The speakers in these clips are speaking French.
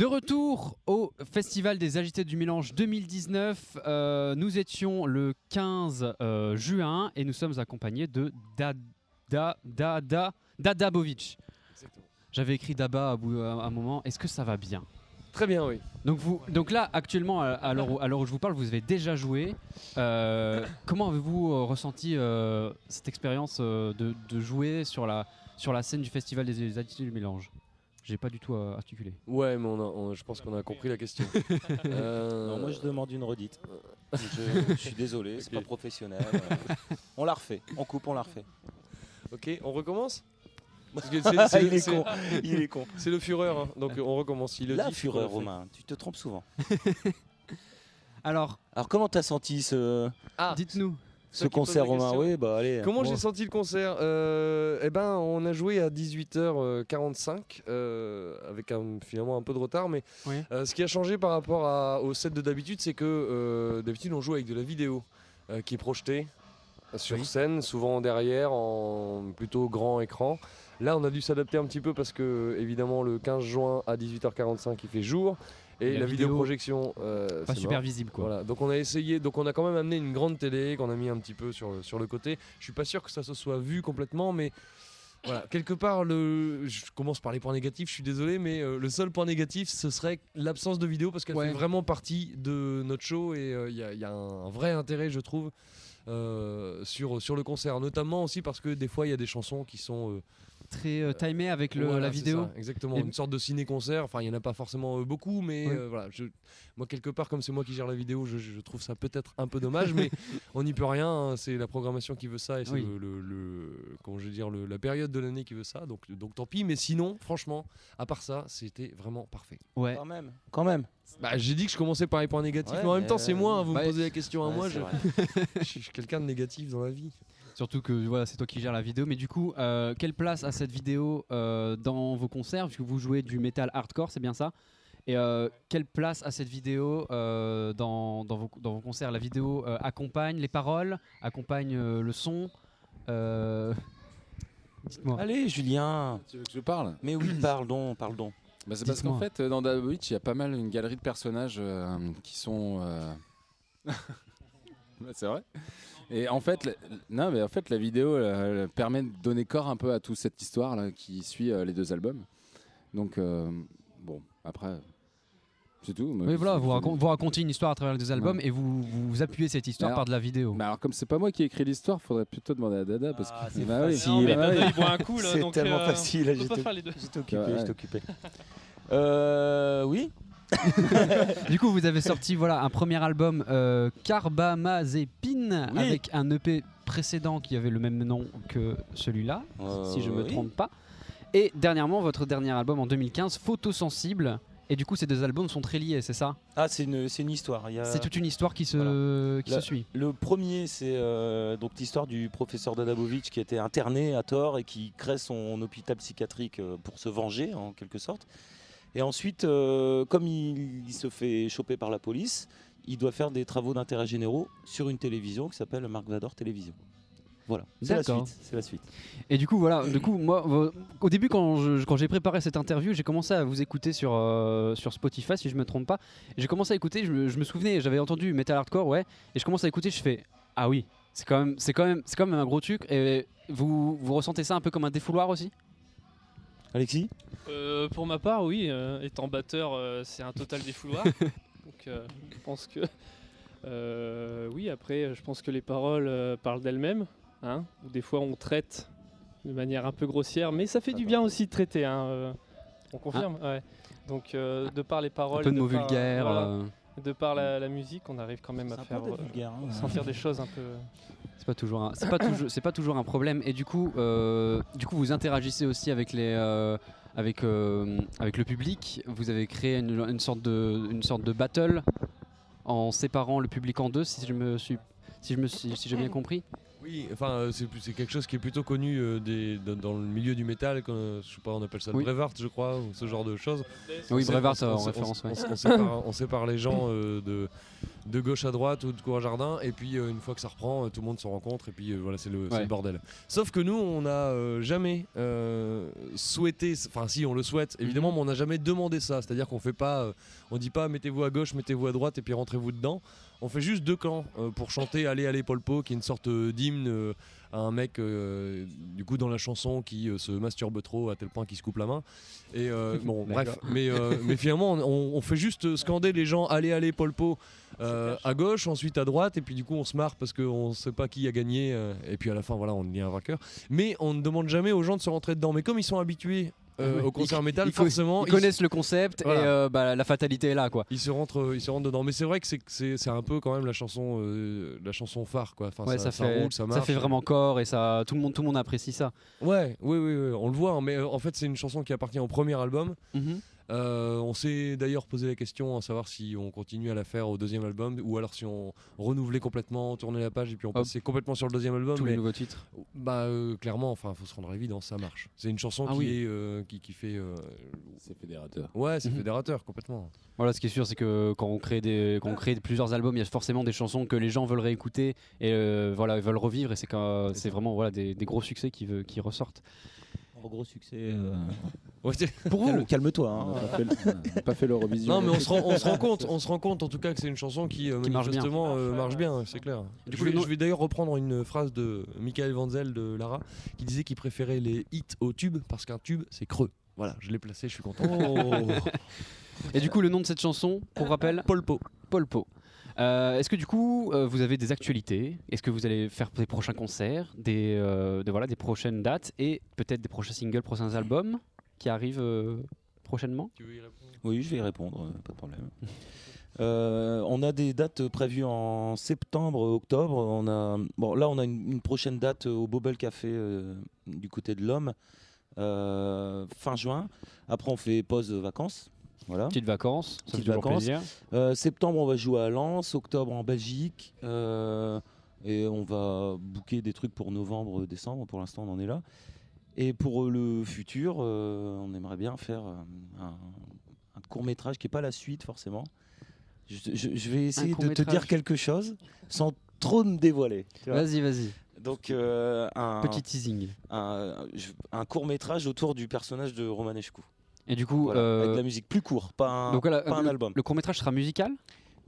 De retour au Festival des Agités du Mélange 2019, nous étions le 15 juin et nous sommes accompagnés de Dada Bovic. Exactement. J'avais écrit Daba à un moment, est-ce que ça va bien? Très bien, oui. Donc là, actuellement, à l'heure où je vous parle, vous avez déjà joué. Comment avez-vous ressenti cette expérience de jouer sur la scène du Festival des Agités du Mélange? J'ai pas du tout articulé. Ouais, mais je pense qu'on a compris la question. Non, moi je demande une redite. Je suis désolé, c'est pas professionnel. On la refait, on coupe, on la refait. Ok, on recommence. Parce que Il est con. C'est le Fureur, hein. Donc on recommence. La Fureur, Romain, tu te trompes souvent. Alors comment t'as senti dites-nous. ce concert, Romain? Oui, bah allez. Comment j'ai senti le concert? On a joué à 18h45 avec finalement un peu de retard, mais Oui. ce qui a changé par rapport au set de d'habitude, c'est que d'habitude on joue avec de la vidéo qui est projetée sur scène, souvent derrière en plutôt grand écran. Là, on a dû s'adapter un petit peu parce que évidemment le 15 juin à 18h45 il fait jour. Et la vidéoprojection, pas super mort. visible quoi. Voilà. Donc on a essayé, on a quand même amené une grande télé qu'on a mis un petit peu sur le côté. Je suis pas sûr que ça se soit vu complètement, mais voilà, quelque part, je commence par les points négatifs, je suis désolé, mais le seul point négatif, ce serait l'absence de vidéo parce qu'elle fait vraiment partie de notre show et il y a un vrai intérêt, je trouve, sur le concert, notamment aussi parce que des fois il y a des chansons qui sont très timé avec la vidéo. Ça, exactement, une sorte de ciné-concert. Enfin, il n'y en a pas forcément beaucoup, mais voilà. Moi, quelque part, comme c'est moi qui gère la vidéo, je trouve ça peut-être un peu dommage, mais on n'y peut rien. Hein. C'est la programmation qui veut ça et c'est la période de l'année qui veut ça. Donc tant pis. Mais sinon, franchement, à part ça, c'était vraiment parfait. Ouais. Quand même. Bah, j'ai dit que je commençais par les points négatifs, mais en même temps, c'est moi. Hein, vous me posez la question à moi. Je suis quelqu'un de négatif dans la vie. Surtout que voilà, c'est toi qui gères la vidéo. Mais du coup, quelle place a cette vidéo dans vos concerts? Puisque vous jouez du metal hardcore, c'est bien ça? Et quelle place a cette vidéo dans vos concerts? La vidéo accompagne les paroles, accompagne le son. Dites-moi. Allez, Julien. Tu veux que je parle? Mais oui, parle donc. Bah, c'est parce qu'en fait, dans Dabovic, il y a pas mal une galerie de personnages qui sont... c'est vrai. Et en fait, la vidéo elle permet de donner corps un peu à toute cette histoire là, qui suit les deux albums. Donc, bon, après, c'est tout. Oui, voilà, vous racontez une histoire à travers les deux albums et vous appuyez cette histoire par de la vidéo. Mais alors, comme c'est pas moi qui ai écrit l'histoire, faudrait plutôt demander à Dada parce que c'est facile. Non, mais Dada, il boit un coup là, c'est donc tellement facile. on peut pas faire les deux. J'étais occupé. Oui. Du coup, vous avez sorti un premier album Carbamazépine avec un EP précédent qui avait le même nom que celui-là, si je me trompe pas. Et dernièrement, votre dernier album en 2015, Photosensible. Et du coup, ces deux albums sont très liés, c'est ça? Ah, c'est une histoire. C'est toute une histoire qui se suit. Le premier, c'est donc l'histoire du professeur Dadabovic qui a été interné à tort et qui crée son hôpital psychiatrique pour se venger, en quelque sorte. Et ensuite, comme il se fait choper par la police, il doit faire des travaux d'intérêt généraux sur une télévision qui s'appelle Marc Vador Télévision. Voilà, c'est la suite. Et du coup, moi, au début, quand j'ai préparé cette interview, j'ai commencé à vous écouter sur Spotify, si je me trompe pas. Et j'ai commencé à écouter, je me souvenais, j'avais entendu Metal Hardcore, et je commence à écouter, je fais ah oui, c'est quand même un gros truc. Et vous ressentez ça un peu comme un défouloir aussi? Alexis? Pour ma part, oui. Étant batteur, c'est un total défouloir. Donc, je pense que oui. Après, je pense que les paroles parlent d'elles-mêmes. Hein, ou des fois, on traite de manière un peu grossière, mais ça fait du bien aussi de traiter. Hein, on confirme. Ouais. Donc, de par les paroles, un peu de mots vulgaires. De par la musique, on arrive quand même à faire sentir des choses un peu. C'est pas toujours un problème. Et du coup, vous interagissez aussi avec le public. Vous avez créé une sorte de battle en séparant le public en deux, si j'ai bien compris. Oui, enfin c'est quelque chose qui est plutôt connu dans le milieu du métal, je sais pas, on appelle ça le Brevard, je crois, ou ce genre de choses. Oui, Brevard en référence. On sépare les gens de gauche à droite ou de cour à jardin, et puis une fois que ça reprend, tout le monde se rencontre, et puis voilà, c'est le bordel. Sauf que nous, on n'a jamais souhaité, enfin si, on le souhaite évidemment, mais on n'a jamais demandé ça. C'est-à-dire qu'on fait pas, on dit pas mettez-vous à gauche, mettez-vous à droite, et puis rentrez-vous dedans. On fait juste 2 camps pour chanter Allez, allez, Polpo, qui est une sorte d'hymne à un mec, du coup, dans la chanson, qui se masturbe trop à tel point qu'il se coupe la main. Et bon, bref. Mais finalement, on fait juste scander les gens Allez, allez, Polpo à gauche, ensuite à droite, et puis du coup, on se marre parce qu'on sait pas qui a gagné. Et puis à la fin, voilà, on est un vainqueur. Mais on ne demande jamais aux gens de se rentrer dedans. Mais comme ils sont habitués au concert métal, forcément ils connaissent le concept, voilà. Et la fatalité est là, quoi. Ils se rentrent dedans. Mais c'est vrai que c'est un peu quand même la chanson phare, quoi. Enfin, ça roule, ça marche. Ça fait vraiment corps, et ça, tout le monde apprécie ça. Ouais, oui, on le voit. Hein, mais en fait, c'est une chanson qui appartient au premier album. Mm-hmm. On s'est d'ailleurs posé la question à savoir si on continue à la faire au deuxième album, ou alors si on renouvelait complètement, tournait la page et puis on passait complètement sur le deuxième album. Tous les nouveaux titres. Clairement, enfin, faut se rendre à l'évidence, ça marche. C'est une chanson qui fait. C'est fédérateur. Ouais, c'est fédérateur complètement. Voilà, ce qui est sûr, c'est que quand on crée plusieurs albums, il y a forcément des chansons que les gens veulent réécouter et voilà, ils veulent revivre, et c'est vraiment voilà des gros succès qui ressortent. Gros succès. Pour vous, calme-toi. On Hein. n'a pas fait l'Eurovision. Non, mais on se rend compte en tout cas que c'est une chanson qui manifestement marche bien, c'est clair. Je vais d'ailleurs reprendre une phrase de Michael Wanzel de Lara, qui disait qu'il préférait les hits au tube parce qu'un tube c'est creux. Voilà, je l'ai placé, je suis content. Et du coup, le nom de cette chanson, pour rappel, Polpo. Est-ce que du coup, vous avez des actualités? Est-ce que vous allez faire des prochains concerts, des prochaines dates, et peut-être des prochains singles, prochains albums qui arrivent prochainement? Tu veux y répondre? Oui, je vais y répondre, pas de problème. On a des dates prévues en septembre, octobre. Là, on a une prochaine date au Bobble Café du côté de l'Homme, fin juin. Après, on fait pause vacances. Voilà. Petites vacances, ça fait Petites toujours vacances. plaisir. Septembre, on va jouer à Lens. Octobre, en Belgique. Et on va booker des trucs pour novembre, décembre. Pour l'instant, on en est là. Et pour le futur, on aimerait bien faire un court-métrage qui n'est pas la suite, forcément. Je vais essayer de te dire quelque chose sans trop me dévoiler. Vas-y. Donc, Petit teasing. un court-métrage autour du personnage de Romanescu. Et du coup, Voilà, avec de la musique plus court, pas un album. Le court-métrage sera musical?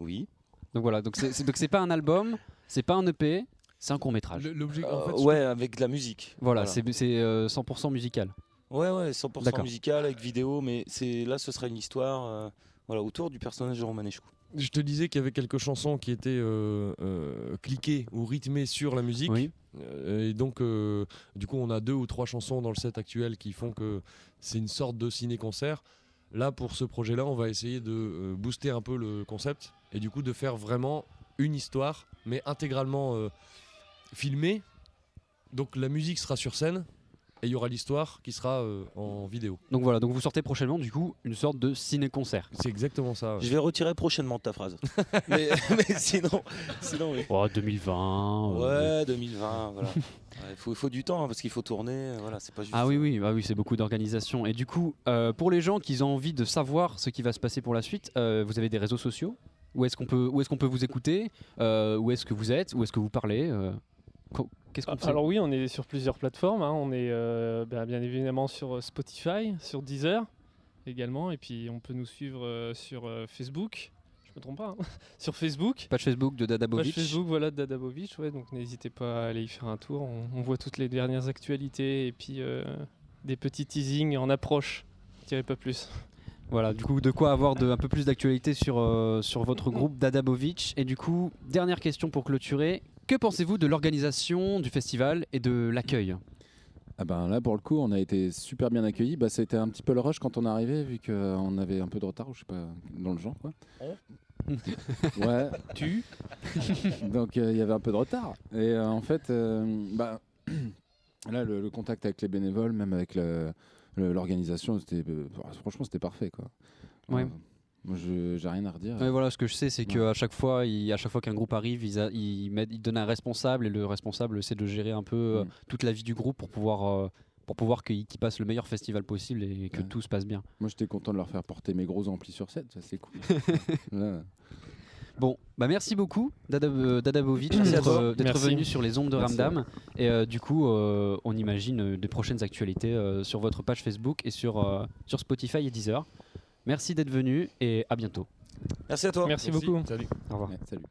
Oui. Donc voilà, donc c'est pas un album, c'est pas un EP, c'est un court-métrage. Avec de la musique. Voilà. C'est 100% musical. Ouais, 100% musical avec vidéo, mais là, ce sera une histoire autour du personnage de Romanescu. Je te disais qu'il y avait quelques chansons qui étaient cliquées ou rythmées sur la musique. Oui. Et donc, du coup, on a 2 ou 3 chansons dans le set actuel qui font que c'est une sorte de ciné-concert. Là, pour ce projet-là, on va essayer de booster un peu le concept et du coup de faire vraiment une histoire, mais intégralement filmée. Donc la musique sera sur scène et il y aura l'histoire qui sera en vidéo. Donc voilà, donc vous sortez prochainement du coup une sorte de ciné-concert. C'est exactement ça. Ouais. Je vais retirer prochainement ta phrase. mais sinon oui. 2020. Ouais, 2020, voilà. Faut du temps parce qu'il faut tourner, voilà, c'est pas juste. Ah oui, c'est beaucoup d'organisation. Et du coup, pour les gens qui ont envie de savoir ce qui va se passer pour la suite, vous avez des réseaux sociaux? Où est-ce qu'on peut vous écouter? Où est-ce que vous êtes? Où est-ce que vous parlez? Qu'est-ce qu'on fait? Alors oui, on est sur plusieurs plateformes. Hein. On est bien évidemment sur Spotify, sur Deezer également, et puis on peut nous suivre sur Facebook. Je me trompe pas, hein. Sur Facebook. Page Facebook de Dadabovic. Page Facebook, voilà, de Dadabovic, ouais, donc n'hésitez pas à aller y faire un tour. On voit toutes les dernières actualités et puis des petits teasings en approche. Je dirais pas plus. Voilà, du coup, de quoi avoir un peu plus d'actualité sur votre groupe Dadabovic. Et du coup, dernière question pour clôturer. Que pensez-vous de l'organisation du festival et de l'accueil? Ah ben là, pour le coup, on a été super bien accueillis. C'était un petit peu le rush quand on est arrivé, vu qu'on avait un peu de retard, ou je sais pas, dans le genre, quoi. Ouais. Donc il y avait un peu de retard. Et en fait, là, le contact avec les bénévoles, même avec l'organisation, franchement, c'était parfait, quoi. Ouais. Moi, j'ai rien à redire. Ouais, voilà, ce que je sais, c'est qu'à chaque fois, qu'un groupe arrive, ils donnent un responsable, et le responsable essaie de gérer un peu toute la vie du groupe pour pouvoir qu'ils passent le meilleur festival possible et que tout se passe bien. Moi, j'étais content de leur faire porter mes gros amplis sur scène, ça c'est cool. Bon, bah merci beaucoup Dadabovic Merci à toi. d'être Merci. venu sur les ondes de Merci. Ramdam. Et du coup, on imagine des prochaines actualités sur votre page Facebook et sur Spotify et Deezer. Merci d'être venu et à bientôt. Merci à toi. Merci beaucoup. Salut. Au revoir. Ouais, salut.